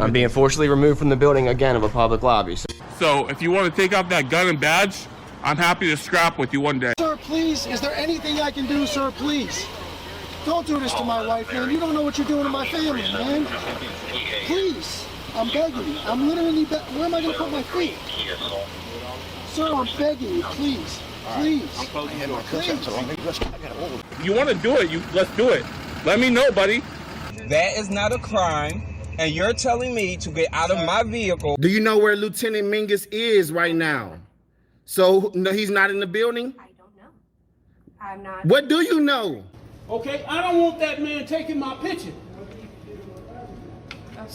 I'm being forcibly removed from the building again of a public lobby. So if you want to take off that gun and badge, I'm happy to scrap with you one day. Sir, please, is there anything I can do, sir, please? Don't do this to my wife, man. You don't know what you're doing to my family, man. Please, I'm begging you. I'm literally where am I going to put my feet? Sir, I'm begging you, please. Please. Please. You want to do it, let's do it. Let me know, buddy. That is not a crime, and you're telling me to get out of my vehicle. Do you know where Lieutenant Mingus is right now? So, no, he's not in the building? I don't know. I'm not. What do you know? Okay, I don't want that man taking my picture.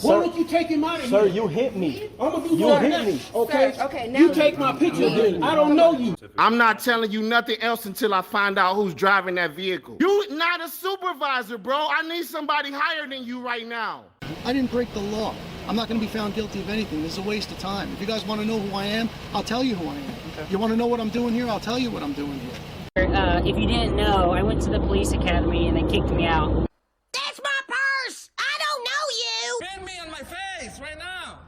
Why don't you take him out of here? Sir, you hit me. I'm gonna do You that hit next, me. okay? Sir, okay, now you take my picture then. I don't know you. I'm not telling you nothing else until I find out who's driving that vehicle. You not a supervisor, bro. I need somebody higher than you right now. I didn't break the law. I'm not going to be found guilty of anything. This is a waste of time. If you guys want to know who I am, I'll tell you who I am. Okay. You want to know what I'm doing here? I'll tell you what I'm doing here. If you didn't know, I went to the police academy and they kicked me out. That's my purse! I don't know you! Spit me on my face right now.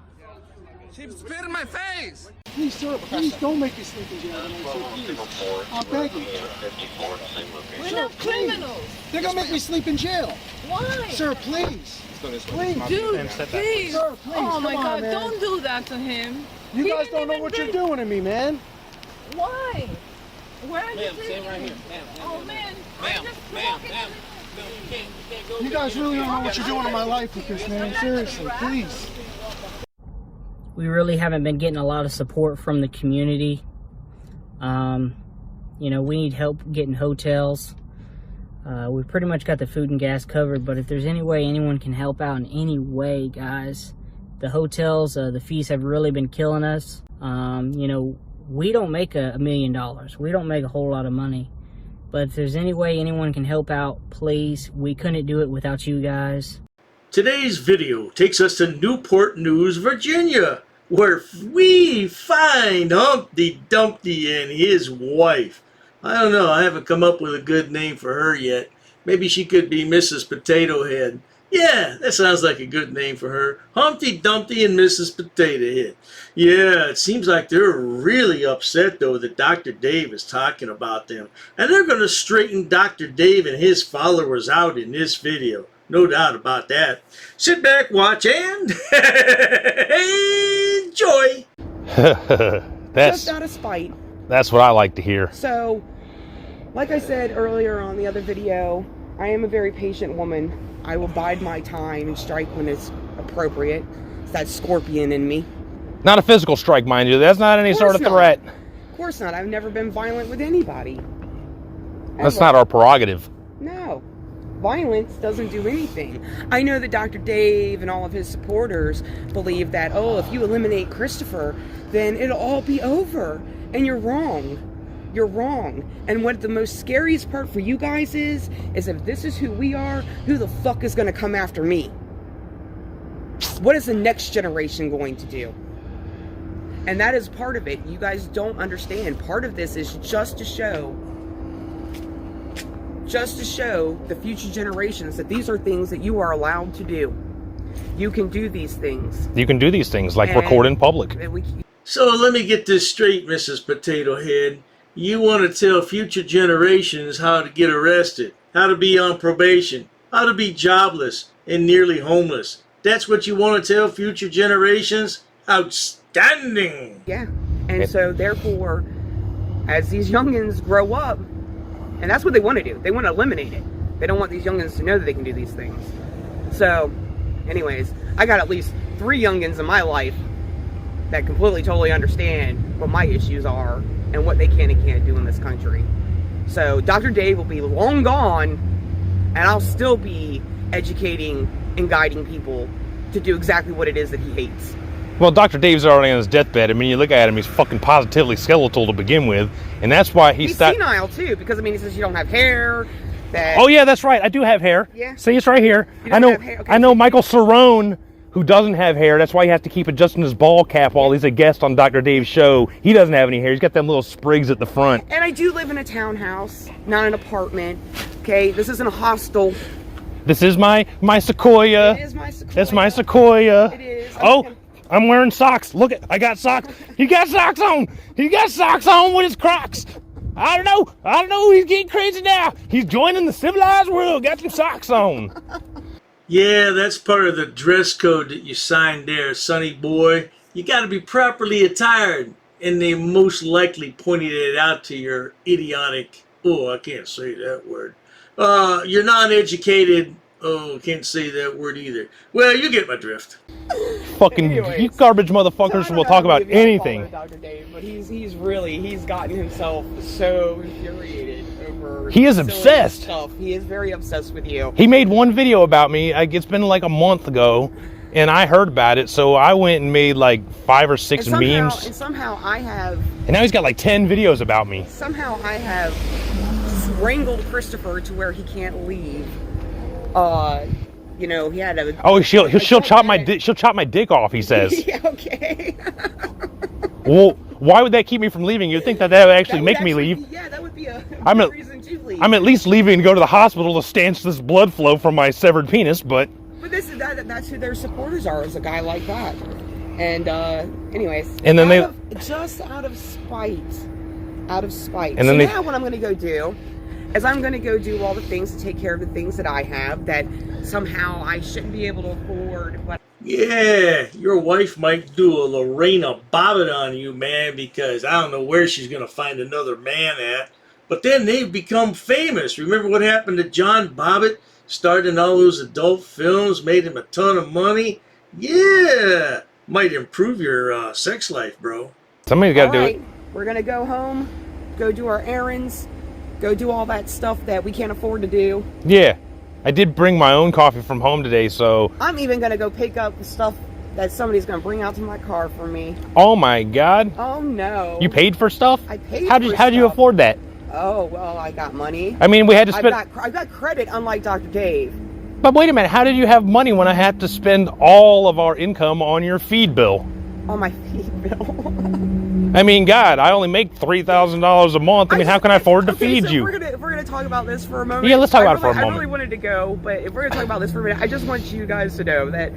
She spit in my face. Please, sir, please don't make me sleep in jail tonight, sir, please. I'm begging you. We're Sir, not please. criminals! They're going to make me sleep in jail. Why? Sir, please. Please. Dude, please! Sir, please, Oh come my on, God, man. don't do that to him! You He guys didn't don't know even what break- you're doing to me, man. Why? Where are you Ma'am, taking stand right me? here. Ma'am, Oh man, ma'am, I'm just ma'am, walking. ma'am. No, you can't go. You guys really don't know what you're doing in my life with this, man. Seriously, please. We really haven't been getting a lot of support from the community. You know, we need help getting hotels. We pretty much got the food and gas covered, but if there's any way anyone can help out in any way, guys, the hotels, the fees have really been killing us. You know, we don't make $1 million. We don't make a whole lot of money. But if there's any way anyone can help out, please. We couldn't do it without you guys. Today's video takes us to Newport News, Virginia, where we find Humpty Dumpty and his wife. I don't know, I haven't come up with a good name for her yet. Maybe she could be Mrs. Potato Head. Yeah, that sounds like a good name for her. Humpty Dumpty and Mrs. Potato Head. Yeah, it seems like they're really upset, though, that Dr. Dave is talking about them. And they're going to straighten Dr. Dave and his followers out in this video. No doubt about that. Sit back, watch, and enjoy. Just out of spite. That's what I like to hear. So, like I said earlier on the other video, I am a very patient woman. I will bide my time and strike when it's appropriate. It's that scorpion in me. Not a physical strike, mind you. That's not any sort of threat. Of course not. I've never been violent with anybody. That's not our prerogative. No. Violence doesn't do anything. I know that Dr. Dave and all of his supporters believe that, oh, if you eliminate Christopher, then it'll all be over. And you're wrong. You're wrong. And what the most scariest part for you guys is if this is who we are, who the fuck is going to come after me? What is the next generation going to do? And that is part of it. You guys don't understand. Part of this is just to show the future generations that these are things that you are allowed to do. You can do these things. You can do these things, like record in public. So let me get this straight, Mrs. Potato Head. You want to tell future generations how to get arrested, how to be on probation, how to be jobless and nearly homeless. That's what you want to tell future generations? Outstanding! Yeah, and so therefore, as these youngins grow up, and that's what they want to do. They want to eliminate it. They don't want these youngins to know that they can do these things. So, anyways, I got at least 3 youngins in my life that completely, totally understand what my issues are and what they can and can't do in this country. So, Dr. Dave will be long gone, and I'll still be educating and guiding people to do exactly what it is that he hates. Well, Dr. Dave's already on his deathbed. I mean, you look at him, he's fucking positively skeletal to begin with. And that's why he's senile, too, because, I mean, he says you don't have hair. That oh, yeah, that's right. I do have hair. Yeah. See, it's right here. You don't have hair? Okay. I know Michael Cerrone, who doesn't have hair. That's why you have to keep adjusting his ball cap while he's a guest on Dr. Dave's show. He doesn't have any hair. He's got them little sprigs at the front. And I do live in a townhouse, not an apartment. Okay, this isn't a hostel. This is my sequoia. It is my sequoia. That's my sequoia. It is. Oh, I'm wearing socks. Look, I got socks. He got socks on. He got socks on with his Crocs. I don't know. He's getting crazy now. He's joining the civilized world. Got some socks on. Yeah, that's part of the dress code that you signed there, sonny boy. You got to be properly attired. And they most likely pointed it out to your idiotic, oh, I can't say that word. You're non-educated, oh, can't say that word either. Well, you get my drift. Fucking you garbage motherfuckers will talk about anything. Dr. Dave, but he's gotten himself so infuriated over. He is silly obsessed. Stuff. He is very obsessed with you. He made one video about me. It's been like a month ago, and I heard about it, so I went and made like 5 or 6 memes. And somehow I have. And now he's got like 10 videos about me. Somehow I have wrangled Christopher to where he can't leave. You know, he had a. Oh, she'll chop my dick off. He says. Yeah, okay. Well, why would that keep me from leaving? You'd think that would actually make me leave. Yeah, that would be a reason to leave. I'm at least leaving to go to the hospital to stanch this blood flow from my severed penis, but. But that's who their supporters are, is a guy like that. And anyways. And then just out of spite. And then now what I'm going to go do is I'm going to go do all the things to take care of the things that I have that somehow I shouldn't be able to afford. But Yeah, your wife might do a Lorena Bobbitt on you, man, because I don't know where she's going to find another man at. But then they've become famous. Remember what happened to John Bobbitt? Starred in all those adult films, made him a ton of money. Yeah, might improve your sex life, bro. Somebody's got to do it. We're going to go home, go do our errands, go do all that stuff that we can't afford to do. Yeah, I did bring my own coffee from home today, so. I'm even going to go pick up the stuff that somebody's going to bring out to my car for me. Oh my God. Oh no. You paid for stuff? I paid How'd you afford that? Oh, well, I got money. I mean, we had to spend. I got credit, unlike Dr. Dave. But wait a minute, how did you have money when I had to spend all of our income on your feed bill? On my feed bill. I mean, God, I only make $3,000 a month. I mean, how can I afford to feed you? If we're gonna talk about this for a moment. Yeah, let's talk about it for a moment. I really wanted to go, but if we're gonna talk about this for a minute, I just want you guys to know that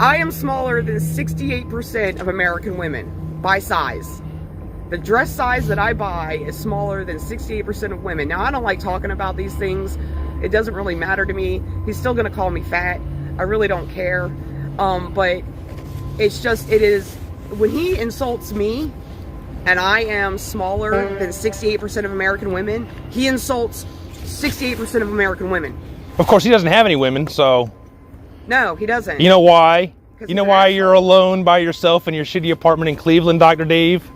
I am smaller than 68% of American women by size. The dress size that I buy is smaller than 68% of women. Now, I don't like talking about these things. It doesn't really matter to me. He's still going to call me fat. I really don't care. But it's just, it is, when he insults me, and I am smaller than 68% of American women, he insults 68% of American women. Of course, he doesn't have any women, so. No, he doesn't. You know why? You know why you're alone by yourself in your shitty apartment in Cleveland, Dr. Dave?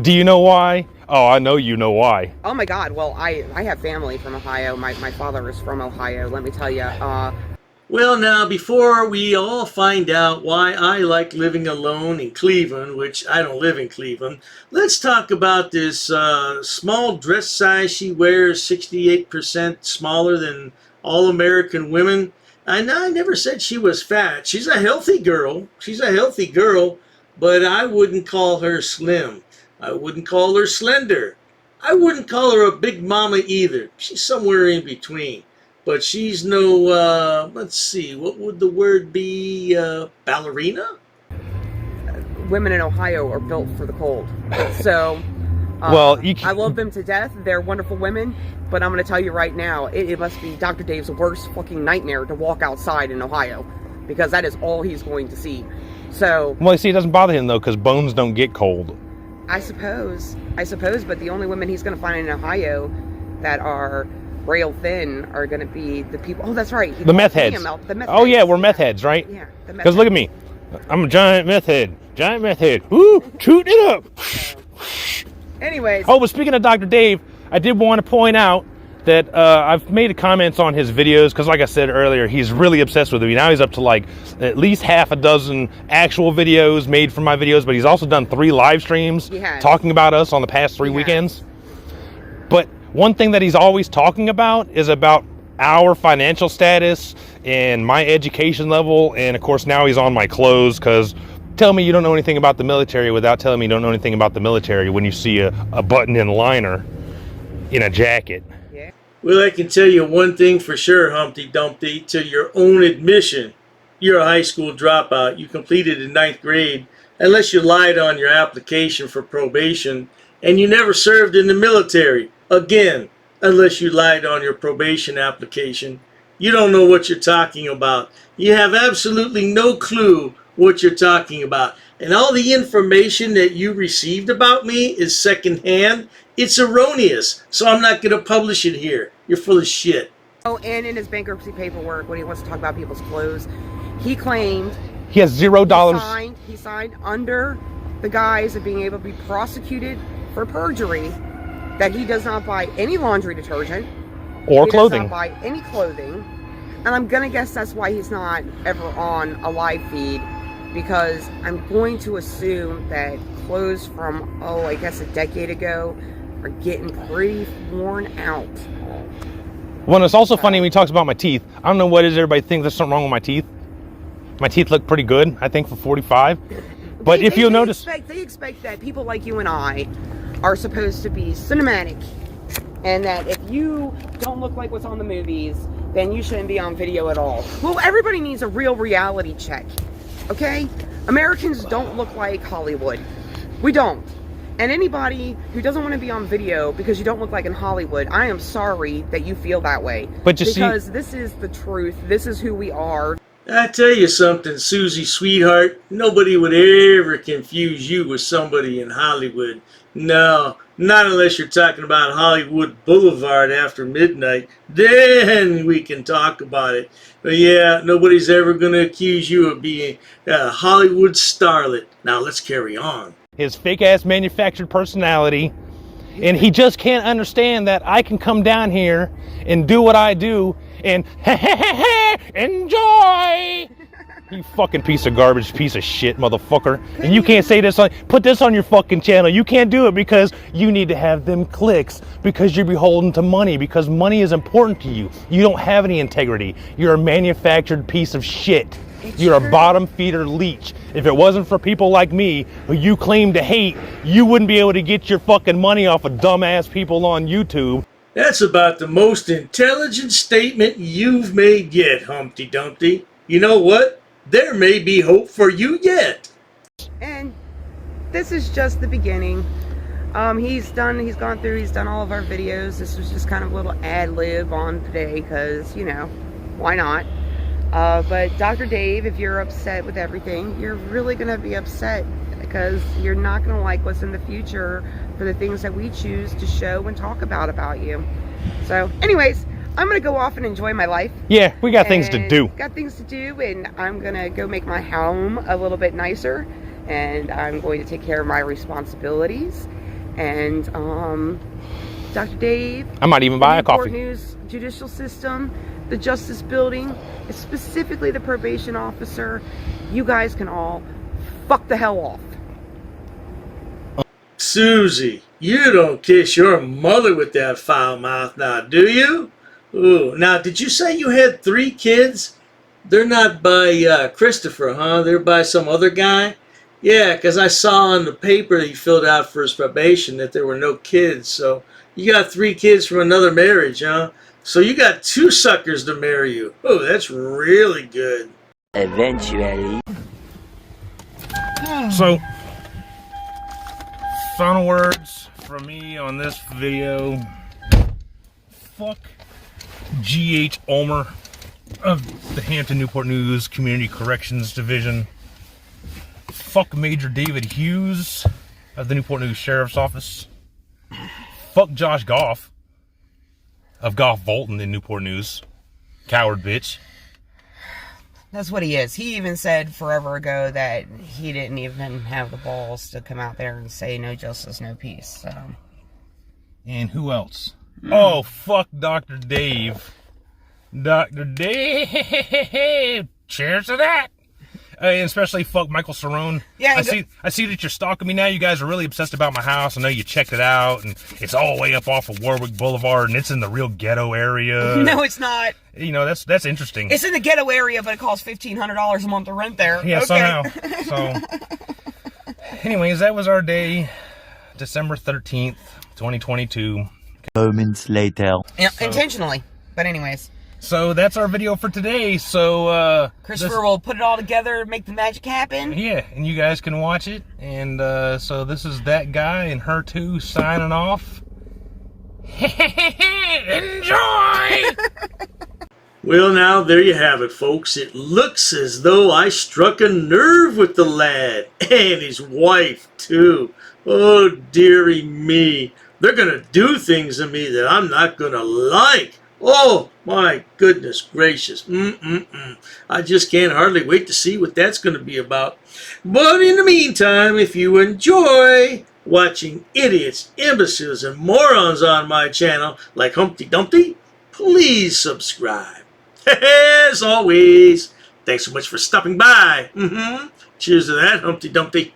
Do you know why? Oh, I know you know why. Oh my God, well, I have family from Ohio. My father is from Ohio, let me tell you. Well, now, before we all find out why I like living alone in Cleveland, which I don't live in Cleveland, let's talk about this small dress size she wears, 68% smaller than all American women. I never said she was fat. She's a healthy girl. But I wouldn't call her slim. I wouldn't call her slender. I wouldn't call her a big mama either. She's somewhere in between. But she's no, let's see, what would the word be? Ballerina? Women in Ohio are built for the cold. So, well, I love them to death. They're wonderful women. But I'm going to tell you right now, it must be Dr. Dave's worst fucking nightmare to walk outside in Ohio. Because that is all he's going to see. So. Well, you see, it doesn't bother him, though, because bones don't get cold. I suppose, but the only women he's going to find in Ohio that are rail thin are going to be the people. Oh, that's right. The meth heads. Oh, yeah, we're meth heads, right? Yeah. Because look at me. I'm a giant meth head. Woo, shoot it up. Anyways. Oh, but speaking of Dr. Dave, I did want to point out that I've made comments on his videos because, like I said earlier, he's really obsessed with me. Now he's up to like at least half a dozen actual videos made from my videos, but he's also done 3 live streams talking about us on the past 3 weekends. But one thing that he's always talking about is about our financial status and my education level, and of course now he's on my clothes because tell me you don't know anything about the military without telling me you don't know anything about the military when you see a button-in liner in a jacket. Well, I can tell you one thing for sure, Humpty Dumpty, to your own admission. you're a high school dropout. You completed in 9th grade, unless you lied on your application for probation, and you never served in the military. Again, unless you lied on your probation application. You don't know what you're talking about. You have absolutely no clue what you're talking about. And all the information that you received about me is secondhand. It's erroneous, so I'm not going to publish it here. You're full of shit. Oh, and in his bankruptcy paperwork, when he wants to talk about people's clothes, he claimed he has $0. He signed under the guise of being able to be prosecuted for perjury that he does not buy any laundry detergent or clothing. He does not buy any clothing. And I'm gonna guess that's why he's not ever on a live feed, because I'm going to assume that clothes from, I guess a decade ago are getting pretty worn out. Well, it's also funny when he talks about my teeth. I don't know what is everybody thinks there's something wrong with my teeth. My teeth look pretty good, I think, for 45. But if you'll notice... They expect that people like you and I are supposed to be cinematic. And that if you don't look like what's on the movies, then you shouldn't be on video at all. Well, everybody needs a real reality check. Okay? Americans don't look like Hollywood. We don't. And anybody who doesn't want to be on video because you don't look like in Hollywood, I am sorry that you feel that way. But you because this is the truth. This is who we are. I tell you something, Susie, sweetheart. Nobody would ever confuse you with somebody in Hollywood. No, not unless you're talking about Hollywood Boulevard after midnight. Then we can talk about it. But yeah, nobody's ever going to accuse you of being a Hollywood starlet. Now let's carry on. His fake-ass manufactured personality, and he just can't understand that I can come down here and do what I do and enjoy. You fucking piece of garbage, piece of shit, motherfucker. And you can't say this on, put this on your fucking channel. You can't do it because you need to have them clicks, because you're beholden to money, because money is important to you. You don't have any integrity. You're a manufactured piece of shit. You're a bottom feeder leech. If it wasn't for people like me, who you claim to hate, you wouldn't be able to get your fucking money off of dumbass people on YouTube. That's about the most intelligent statement you've made yet, Humpty Dumpty. You know what? There may be hope for you yet. And this is just the beginning. He's done all of our videos. This was just kind of a little ad lib on today because, you know, why not? But Dr. Dave, if you're upset with everything, you're really going to be upset because you're not going to like what's in the future for the things that we choose to show and talk about you. So anyways, I'm going to go off and enjoy my life. Yeah, we got things to do. Got things to do, and I'm going to go make my home a little bit nicer, and I'm going to take care of my responsibilities. And Dr. Dave, I might even buy a coffee. Newport News judicial system, the Justice Building, specifically the probation officer, you guys can all fuck the hell off. Susie, you don't kiss your mother with that foul mouth now, do you? Ooh, now did you say you had 3 kids? They're not by Christopher, huh? They're by some other guy? Yeah, because I saw on the paper he filled out for his probation that there were no kids. So you got 3 kids from another marriage, huh? So you got 2 suckers to marry you. Oh, that's really good. Eventually. So, final words from me on this video. Fuck G.H. Ulmer of the Hampton Newport News Community Corrections Division. Fuck Major David Hughes of the Newport News Sheriff's Office. Fuck Josh Goff of Goff Volton in Newport News. Coward bitch. That's what he is. He even said forever ago that he didn't even have the balls to come out there and say no justice, no peace. So. And who else? Oh, fuck Dr. Dave. Dr. Dave. Cheers to that. And especially fuck Michael Cerrone. Yeah, I see that you're stalking me now. You guys are really obsessed about my house. I know you checked it out, and it's all the way up off of Warwick Boulevard, and it's in the real ghetto area. No, it's not. You know, that's interesting. It's in the ghetto area, but it costs $1,500 a month to rent there. Yeah, okay. somehow. So, anyways, that was our day, December 13th, 2022. Moments later. Yeah, intentionally. But anyways. So that's our video for today. So Christopher will put it all together, make the magic happen. yeah, and you guys can watch it. And so this is that guy and her too signing off. Enjoy! Well, now, there you have it, folks. It looks as though I struck a nerve with the lad. And his wife, too. Oh, dearie me. They're going to do things to me that I'm not going to like. Oh, my goodness gracious. I just can't hardly wait to see what that's going to be about. But in the meantime, if you enjoy watching idiots, imbeciles, and morons on my channel like Humpty Dumpty, please subscribe. As always, thanks so much for stopping by. Cheers to that, Humpty Dumpty.